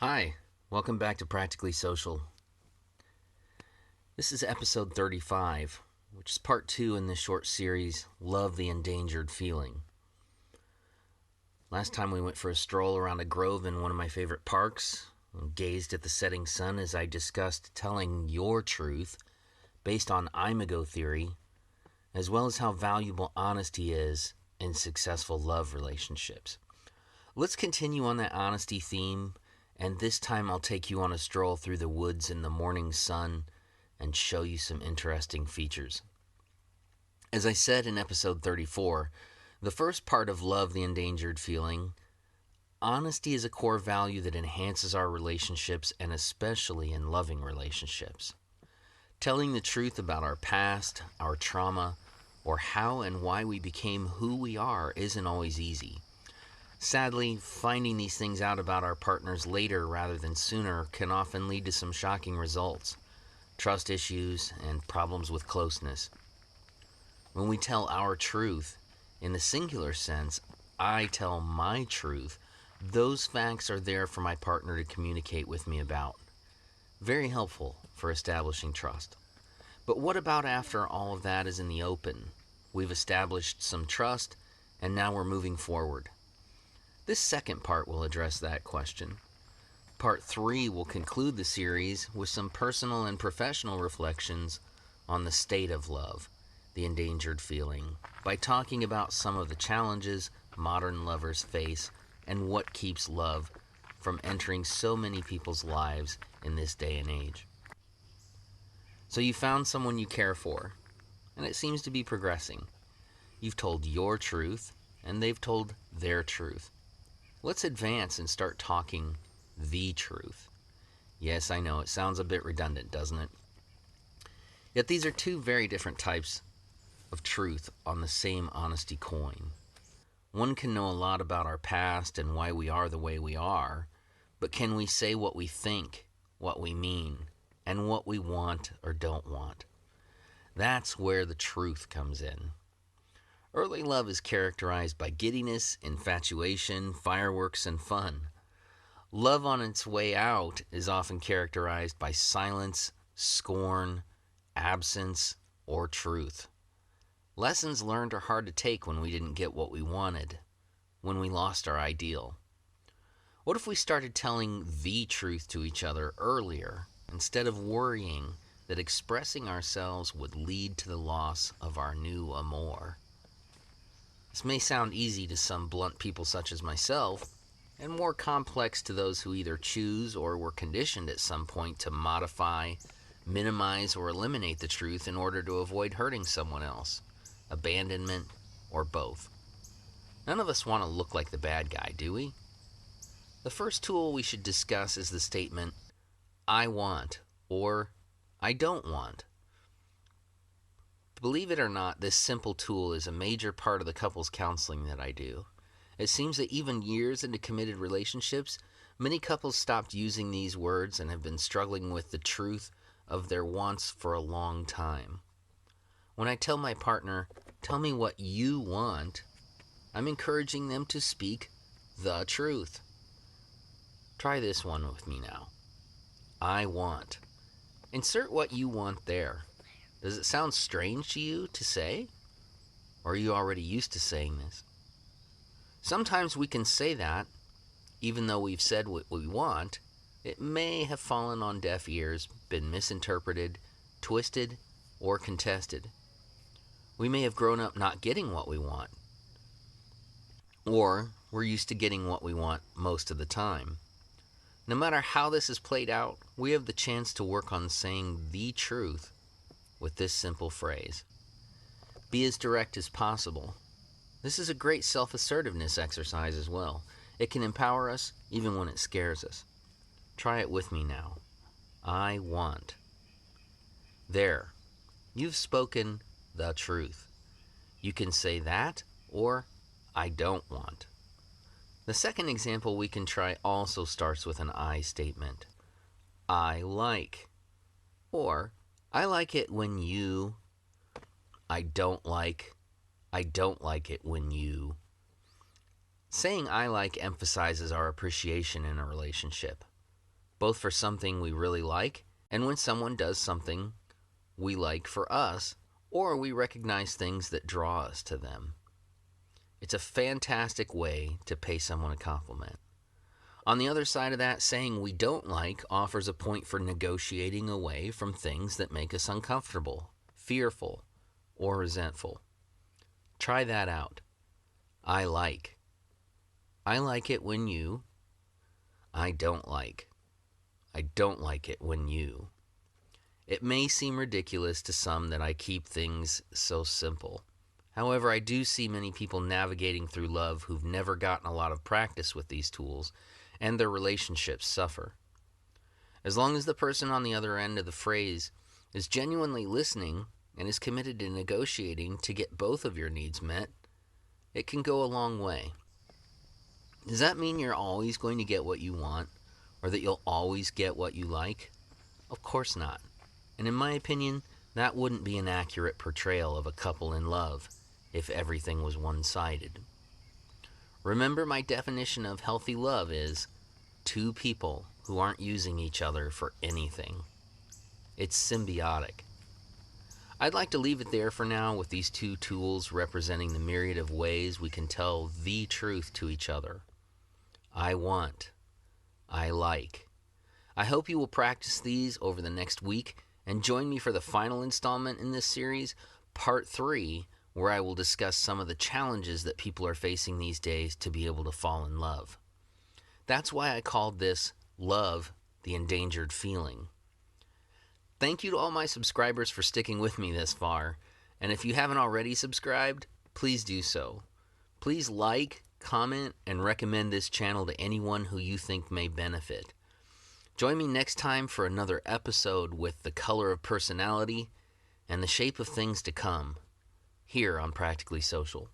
Hi, welcome back to Practically Social. This is episode 35, which is part 2 in this short series, Love the Endangered Feeling. Last time we went for a stroll around a grove in one of my favorite parks and gazed at the setting sun as I discussed telling your truth based on imago theory, as well as how valuable honesty is in successful love relationships. Let's continue on that honesty theme, and this time I'll take you on a stroll through the woods in the morning sun and show you some interesting features. As I said in episode 34, the first part of Love the Endangered Feeling, honesty is a core value that enhances our relationships and especially in loving relationships. Telling the truth about our past, our trauma, or how and why we became who we are isn't always easy. Sadly, finding these things out about our partners later rather than sooner can often lead to some shocking results, trust issues, and problems with closeness. When we tell our truth, in the singular sense, I tell my truth, those facts are there for my partner to communicate with me about. Very helpful for establishing trust. But what about after all of that is in the open? We've established some trust, and now we're moving forward. This second part will address that question. Part 3 will conclude the series with some personal and professional reflections on the state of love, the endangered feeling, by talking about some of the challenges modern lovers face and what keeps love from entering so many people's lives in this day and age. So you found someone you care for, and it seems to be progressing. You've told your truth, and they've told their truth. Let's advance and start talking the truth. Yes, I know, it sounds a bit redundant, doesn't it? Yet these are two very different types of truth on the same honesty coin. One can know a lot about our past and why we are the way we are, but can we say what we think, what we mean, and what we want or don't want? That's where the truth comes in. Early love is characterized by giddiness, infatuation, fireworks, and fun. Love on its way out is often characterized by silence, scorn, absence, or truth. Lessons learned are hard to take when we didn't get what we wanted, when we lost our ideal. What if we started telling the truth to each other earlier, instead of worrying that expressing ourselves would lead to the loss of our new amour? This may sound easy to some blunt people such as myself, and more complex to those who either choose or were conditioned at some point to modify, minimize, or eliminate the truth in order to avoid hurting someone else, abandonment, or both. None of us want to look like the bad guy, do we? The first tool we should discuss is the statement, I want, or I don't want. Believe it or not, this simple tool is a major part of the couples counseling that I do. It seems that even years into committed relationships, many couples stopped using these words and have been struggling with the truth of their wants for a long time. When I tell my partner, tell me what you want, I'm encouraging them to speak the truth. Try this one with me now. I want. Insert what you want there. Does it sound strange to you to say? Or are you already used to saying this? Sometimes we can say that, even though we've said what we want, it may have fallen on deaf ears, been misinterpreted, twisted, or contested. We may have grown up not getting what we want. Or we're used to getting what we want most of the time. No matter how this is played out, we have the chance to work on saying the truth with this simple phrase. Be as direct as possible. This is a great self-assertiveness exercise as well. It can empower us even when it scares us. Try it with me now. I want. There. You've spoken the truth. You can say that or I don't want. The second example we can try also starts with an I statement. I like. Or I like it when you. I don't like it when you. Saying I like emphasizes our appreciation in a relationship. both for something we really like and when someone does something we like for us, or we recognize things that draw us to them. It's a fantastic way to pay someone a compliment. On the other side of that, saying we don't like offers a point for negotiating away from things that make us uncomfortable, fearful, or resentful. Try that out. I like. I like it when you. I don't like. I don't like it when you. It may seem ridiculous to some that I keep things so simple. However, I do see many people navigating through love who've never gotten a lot of practice with these tools, and their relationships suffer. As long as the person on the other end of the phrase is genuinely listening and is committed to negotiating to get both of your needs met, it can go a long way. Does that mean you're always going to get what you want, or that you'll always get what you like? Of course not. And in my opinion, that wouldn't be an accurate portrayal of a couple in love if everything was one-sided. Remember, my definition of healthy love is two people who aren't using each other for anything. It's symbiotic. I'd like to leave it there for now with these two tools representing the myriad of ways we can tell the truth to each other. I want. I like. I hope you will practice these over the next week and join me for the final installment in this series, Part 3, where I will discuss some of the challenges that people are facing these days to be able to fall in love. That's why I called this Love, the Endangered Feeling. Thank you to all my subscribers for sticking with me this far, and if you haven't already subscribed, please do so. Please like, comment, and recommend this channel to anyone who you think may benefit. Join me next time for another episode with the color of personality and the shape of things to come, here on Practically Social.